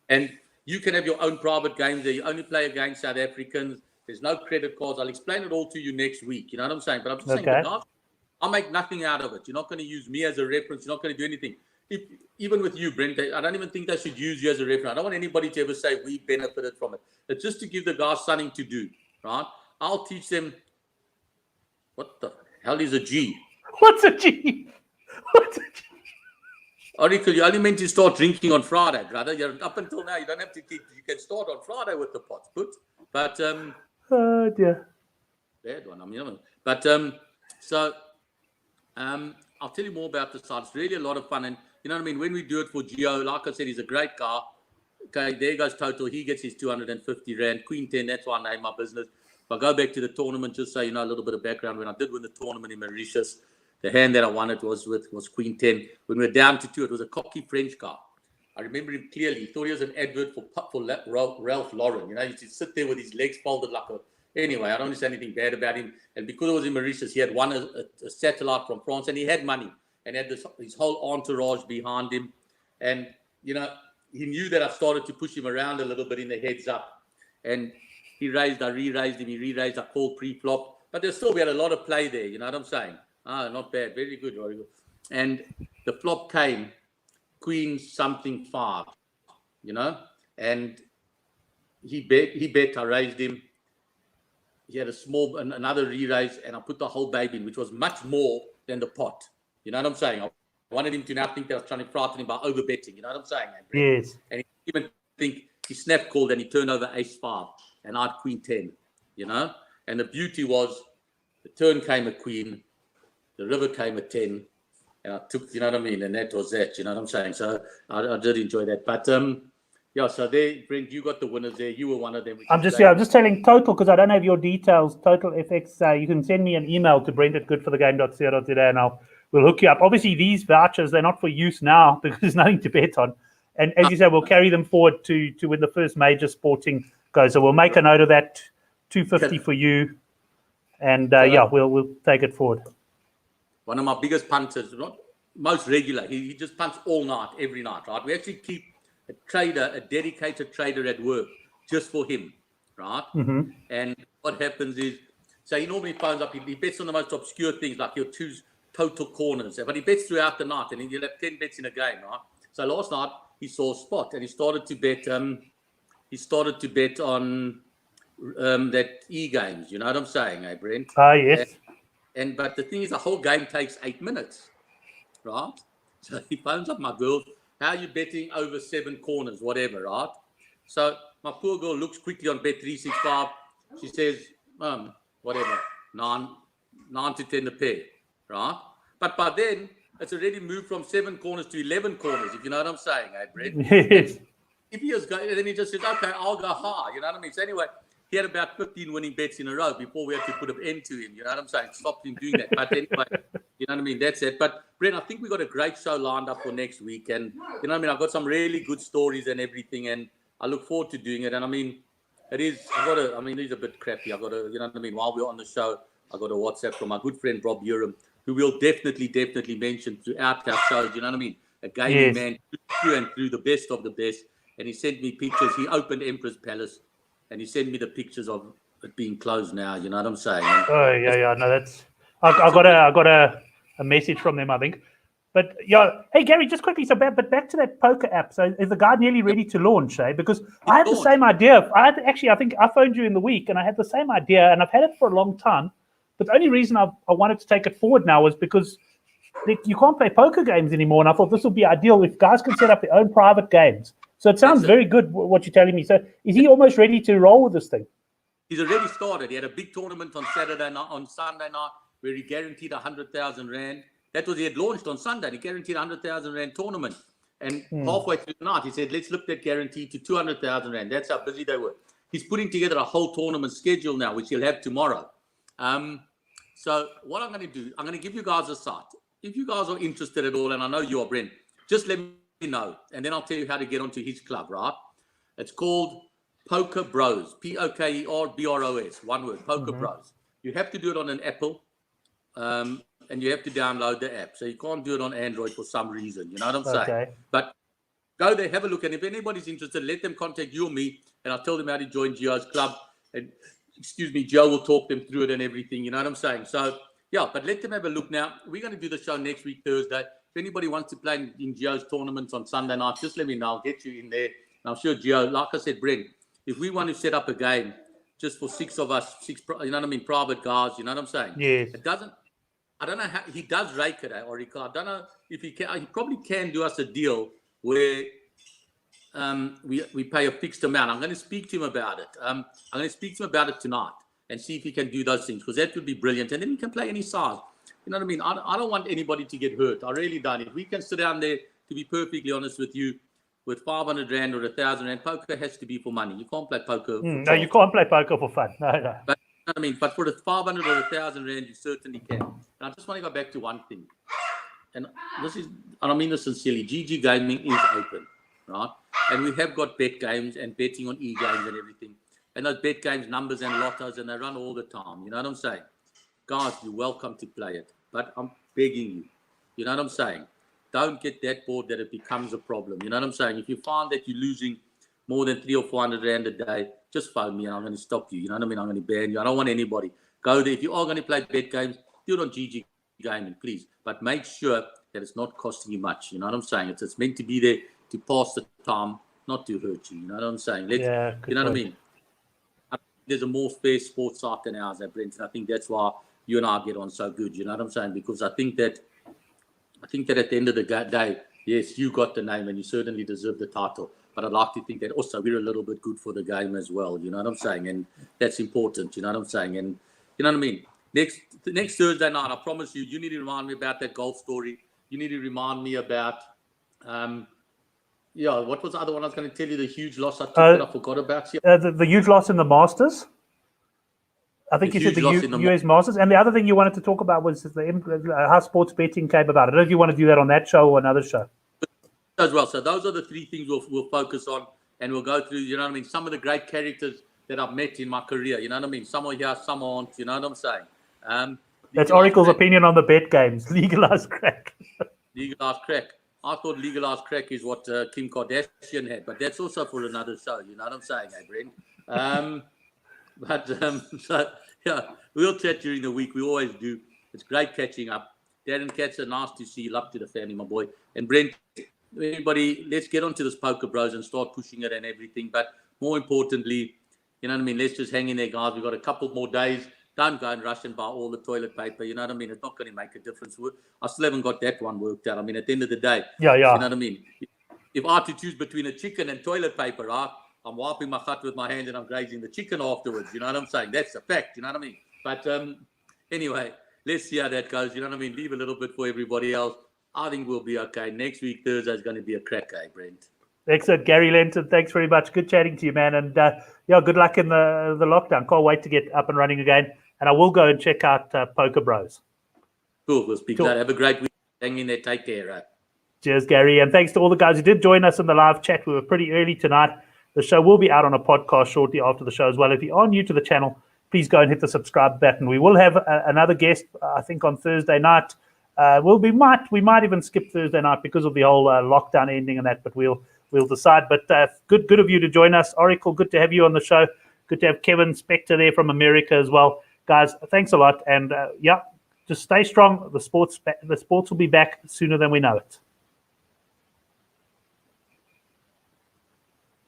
And you can have your own private games there. You only play against South Africans. There's no credit cards. I'll explain it all to you next week. You know what I'm saying? But I'm just saying, guys, I'll make nothing out of it. You're not going to use me as a reference. You're not going to do anything. Even with you, Brent, I don't even think they should use you as a reference. I don't want anybody to ever say we benefited from it. It's just to give the guys something to do, right? I'll teach them. What the hell is a G? What's a G? Oracle, you only meant to start drinking on Friday, brother. Up until now, you don't have to keep. You can start on Friday with the pots, but oh dear, bad one. I mean, but I'll tell you more about the site. It's really a lot of fun, and you know what I mean. When we do it for Gio, like I said, he's a great guy. Okay, there goes total. He gets his 250 rand. Queen 10. That's why I named my business. If I go back to the tournament, just so you know a little bit of background, when I did win the tournament in Mauritius, the hand that I won it was Queen 10. When we were down to 2, it was a cocky French guy. I remember him clearly. He thought he was an advert for Ralph Lauren. You know, he used to sit there with his legs folded like a... Anyway, I don't want to say anything bad about him. And because it was in Mauritius, he had won a satellite from France, and he had money and had his whole entourage behind him. And, you know, he knew that I started to push him around a little bit in the heads up. And I re-raised him, he re-raised, I called pre-flop. But we had a lot of play there, you know what I'm saying? Not bad. Very good, very good. And the flop came, Queen something 5, you know, and he bet, I raised him. He had another re-raise, and I put the whole baby in, which was much more than the pot. You know what I'm saying? I wanted him to now think that I was trying to frighten him by over-betting. You know what I'm saying? Yes. And he even think he snap called and he turned over ace-5, and I had Queen 10, you know? And the beauty was the turn came a queen, the river came a 10, and I took, you know what I mean? And that was that, you know what I'm saying? So I did enjoy that. But yeah, so there, Brent, you got the winners there. You were one of them. I'm just telling total because I don't have your details. Total FX. You can send me an email to brent@goodforthegame.co.za and we'll hook you up. Obviously, these vouchers, they're not for use now because there's nothing to bet on. And as you said, we'll carry them forward to when the first major sporting goes. So we'll make a note of that. 250 for you, and we'll take it forward. One of my biggest punters, not most regular. He just punts all night, every night, right? We actually keep a dedicated trader at work just for him, right? Mm-hmm. And what happens is, so he normally phones up, he bets on the most obscure things, like he'll choose total corners, but he bets throughout the night, and he'll have 10 bets in a game, right? So last night he saw a spot, and he started to bet on that e-games. You know what I'm saying, eh, Brent? Yes. But the thing is, the whole game takes 8 minutes, right? So he phones up my girl. How are you betting over 7 corners, whatever, right? So my poor girl looks quickly on Bet365. She says, whatever, 9 to 10 a pair, right? But by then, it's already moved from 7 corners to 11 corners, if you know what I'm saying, eh, Brent? Yes. If he was going, then he just says, okay, I'll go high, you know what I mean? So anyway, he had about 15 winning bets in a row before we had to put an end to him. You know what I'm saying? Stop him doing that. But anyway, you know what I mean? That's it. But Brent, I think we got a great show lined up for next week. And you know what I mean? I've got some really good stories and everything. And I look forward to doing it. And I mean, it's a bit crappy. you know what I mean? While we're on the show, I got a WhatsApp from my good friend, Rob Urim, who we'll definitely mention throughout our shows. You know what I mean? A gaming man through and through, the best of the best. And he sent me pictures. He opened Emperor's Palace. And he sent me the pictures of it being closed now. You know what I'm saying? And no, that's. I got a message from them, I think. But yeah, hey Gary, just quickly. So back to that poker app. So is the guy nearly ready to launch? Because I had the same idea. I think I phoned you in the week, and I had the same idea, and I've had it for a long time. But the only reason I wanted to take it forward now was because you can't play poker games anymore, and I thought this would be ideal if guys can set up their own private games. So it sounds very good, what you're telling me. So is he almost ready to roll with this thing? He's already started. He had a big tournament on Sunday night, where he guaranteed 100,000 rand. That was, he had launched on Sunday. He guaranteed 100,000 rand tournament. And halfway through the night, he said, let's lift that guarantee to 200,000 rand. That's how busy they were. He's putting together a whole tournament schedule now, which he'll have tomorrow. So what I'm going to do, I'm going to give you guys a site. If you guys are interested at all, and I know you are, Brent, just let me know. And then I'll tell you how to get onto his club, right? It's called Poker Bros. POKERBROS. One word, Poker Bros. You have to do it on an Apple. And you have to download the app. So you can't do it on Android for some reason. You know what I'm saying? Okay. But go there, have a look. And if anybody's interested, let them contact you or me. And I'll tell them how to join Gio's club. And, Joe will talk them through it and everything. You know what I'm saying? So, yeah, but let them have a look now. We're going to do the show next week, Thursday. If anybody wants to play in Gio's tournaments on Sunday night, just let me know. I'll get you in there. And I'm sure Gio, like I said, Brent, if we want to set up a game just for six of us, you know what I mean, private guys, you know what I'm saying? Yes. It doesn't. I don't know how he does rake it, or I don't know if he can. He probably can do us a deal where we pay a fixed amount. I'm going to speak to him about it. I'm going to speak to him about it tonight and see if he can do those things, because that would be brilliant. And then he can play any size. You know what I mean? I don't want anybody to get hurt. I really don't. If we can sit down there, to be perfectly honest with you, with 500 rand or 1,000 rand, poker has to be for money. You can't play poker. No, you can't play poker for fun. No. But, I mean, but for the 500 or 1,000 rand, you certainly can. And I just want to go back to one thing. And I mean this sincerely, GGGaming is open, right? And we have got bet games and betting on e-games and everything. And those bet games, numbers and lottos, and they run all the time. You know what I'm saying? Guys, you're welcome to play it. But I'm begging you. You know what I'm saying? Don't get that bored that it becomes a problem. You know what I'm saying? If you find that you're losing more than 300 or 400 rand a day, just phone me and I'm going to stop you. You know what I mean? I'm going to ban you. I don't want anybody. Go there. If you are going to play bet games, do it on GGGaming, please. But make sure that it's not costing you much. You know what I'm saying? It's meant to be there to pass the time, not to hurt you. You know what I'm saying? You know what I mean? There's a more fair sports site than ours, Brent. And I think that's why you and I get on so good. You know what I'm saying? Because I think that at the end of the day, yes, you got the name and you certainly deserve the title. But I'd like to think that also we're a little bit good for the game as well. You know what I'm saying? And that's important. You know what I'm saying? And you know what I mean? Next Thursday night, I promise you, you need to remind me about that golf story. You need to remind me about, what was the other one I was going to tell you? The huge loss I took that I forgot about. The huge loss in the Masters. I think you said the US Masters. And the other thing you wanted to talk about was how sports betting came about. I don't know if you want to do that on that show or another show. As well. So those are the three things we'll focus on, and we'll go through, you know what I mean, some of the great characters that I've met in my career. You know what I mean? Some are here, some aren't. You know what I'm saying? That's Oracle's opinion on the bet games. Legalized crack. Legalized crack. I thought legalized crack is what Kim Kardashian had, but that's also for another show. You know what I'm saying, Brent? So, yeah, we'll chat during the week. We always do. It's great catching up. Darren Katzer, nice to see you. Love to the family, my boy. And Brent, everybody, let's get onto this Poker Bros and start pushing it and everything. But more importantly, you know what I mean? Let's just hang in there, guys. We've got a couple more days. Don't go and rush and buy all the toilet paper. You know what I mean? It's not going to make a difference. I still haven't got that one worked out. I mean, at the end of the day, you know what I mean? If I had to choose between a chicken and toilet paper, right? I'm wiping my gut with my hand and I'm grazing the chicken afterwards. You know what I'm saying? That's a fact. You know what I mean? But anyway, let's see how that goes. You know what I mean? Leave a little bit for everybody else. I think we'll be okay. Next week, Thursday, is going to be a cracker, Brent. Excellent. Gary Lentin, thanks very much. Good chatting to you, man. And good luck in the lockdown. Can't wait to get up and running again. And I will go and check out Poker Bros. Cool. We'll speak later. Have a great week. Hang in there. Take care. Right? Cheers, Gary. And thanks to all the guys who did join us in the live chat. We were pretty early tonight. The show will be out on a podcast shortly after the show as well. If you are new to the channel, please go and hit the subscribe button. We will have another guest, I think, on Thursday night. We might even skip Thursday night because of the whole lockdown ending and that, but we'll decide. But good of you to join us. Oracle, good to have you on the show. Good to have Kevin Spector there from America as well. Guys, thanks a lot. And just stay strong. The sports will be back sooner than we know it.